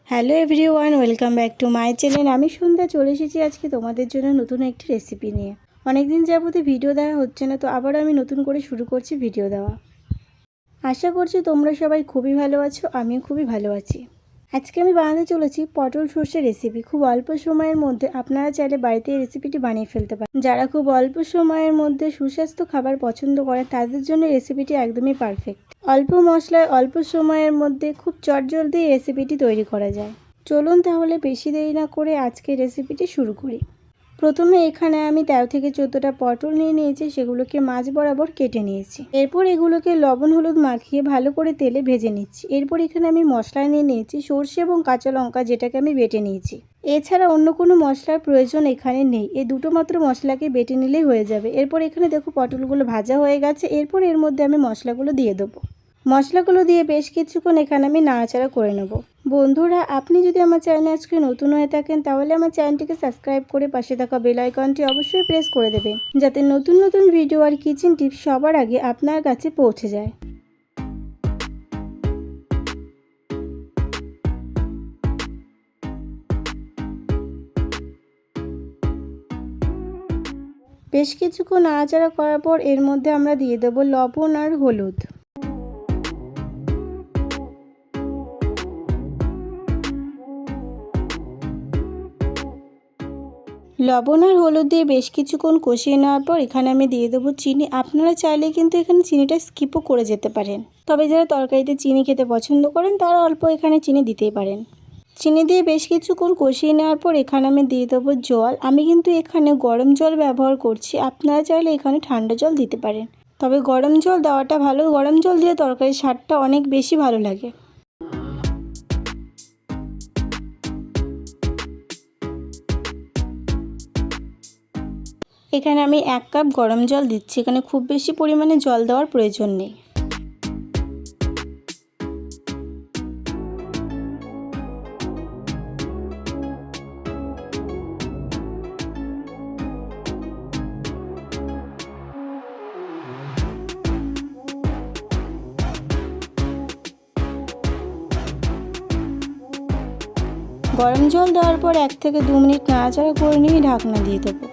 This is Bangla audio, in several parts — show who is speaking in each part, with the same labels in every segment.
Speaker 1: Hello everyone, welcome back to my channel. আমি সন্ধ্যা চলে এসেছি আজকে তোমাদের জন্য নতুন একটি রেসিপি নিয়ে। অনেক দিন যাবতীয় ভিডিও দেওয়া হচ্ছে না, তো আবারও আমি নতুন করে শুরু করছি ভিডিও দেওয়া। আশা করছি তোমরা সবাই খুবই ভালো আছো, আমিও খুবই ভালো আছি। আজকে আমি বানাতে চলেছি পটল সর্ষে রেসিপি। খুব অল্প সময়ের মধ্যে আপনারা চাইলে বাড়িতে এই রেসিপিটি বানিয়ে ফেলতে পারেন। যারা খুব অল্প সময়ের মধ্যে সুস্বাস্থ্য খাবার পছন্দ করে তাদের জন্য রেসিপিটি একদমই পারফেক্ট। অল্প মশলায় অল্প সময়ের মধ্যে খুব চটজলদি এই রেসিপিটি তৈরি করা যায়। চলুন তাহলে বেশি দেরি না করে আজকে রেসিপিটি শুরু করি। প্রথমে এখানে আমি 13 থেকে 14টা পটল নিয়ে নিয়েছি, সেগুলোকে মাঝ বরাবর কেটে নিয়েছি। এরপর এগুলোকে লবণ হলুদ মাখিয়ে ভালো করে তেলে ভেজে নিচ্ছি। এরপর এখানে আমি মশলা নিয়ে নিয়েছি সর্ষে এবং কাঁচা লঙ্কা, যেটাকে আমি বেটে নিয়েছি। এছাড়া অন্য কোনো মশলার প্রয়োজন এখানে নেই, এই দুটো মাত্র মশলাকে বেটে নিলেই হয়ে যাবে। এরপর এখানে দেখো পটলগুলো ভাজা হয়ে গেছে। এরপর এর মধ্যে আমি মশলাগুলো দিয়ে দেবো। মশলাগুলো দিয়ে বেশ কিছুক্ষণ এখানে আমি নাড়াচাড়া করে নেব। বন্ধুরা, আপনি যদি আমার চ্যানেলে আজকে নতুন হয়ে থাকেন তাহলে আমার চ্যানেলটিকে সাবস্ক্রাইব করে পাশে থাকা বেল আইকনটি অবশ্যই প্রেস করে দেবেন, যাতে নতুন নতুন ভিডিও আর কিচেন টিপস সবার আগে আপনার কাছে পৌঁছে যায়। বেশ কিছুক্ষণ নাড়াচাড়া করার পর এর মধ্যে আমরা দিয়ে দেবো লবণ আর হলুদ। লবণ আর হলুদ দিয়ে বেশ কিছুক্ষণ কষিয়ে নেওয়ার পর এখানে আমি দিয়ে দেবো চিনি। আপনারা চাইলে কিন্তু এখানে চিনিটা স্কিপও করে যেতে পারেন, তবে যারা তরকারিতে চিনি খেতে পছন্দ করেন তারা অল্প এখানে চিনি দিতেই পারেন। চিনি দিয়ে বেশ কিছুক্ষণ কষিয়ে নেওয়ার পর এখানে আমি দিয়ে দেবো জল। আমি কিন্তু এখানে গরম জল ব্যবহার করছি, আপনারা চাইলে এখানে ঠান্ডা জল দিতে পারেন, তবে গরম জল দেওয়াটা ভালো। গরম জল দিয়ে তরকারির স্বাদটা অনেক বেশি ভালো লাগে। এখানে আমি 1 কাপ গরম জল দিচ্ছি, এখানে খুব বেশি পরিমাণে জল দেওয়ার প্রয়োজন নেই। গরম জল দেওয়ার পর 1 থেকে 2 মিনিট নাড়াচাড়া করে নিয়ে ঢাকনা দিয়ে দেবো।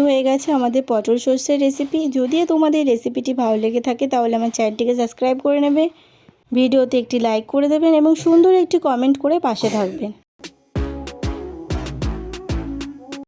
Speaker 1: হয়ে গেছে আমাদের পটল সর্ষের রেসিপি। যদি তোমাদের রেসিপিটি ভালো লেগে থাকে তাহলে আমার চ্যানেলটিকে সাবস্ক্রাইব করে নেবে, ভিডিওতে একটি লাইক করে দেবেন এবং সুন্দর একটি কমেন্ট করে পাশে থাকবেন।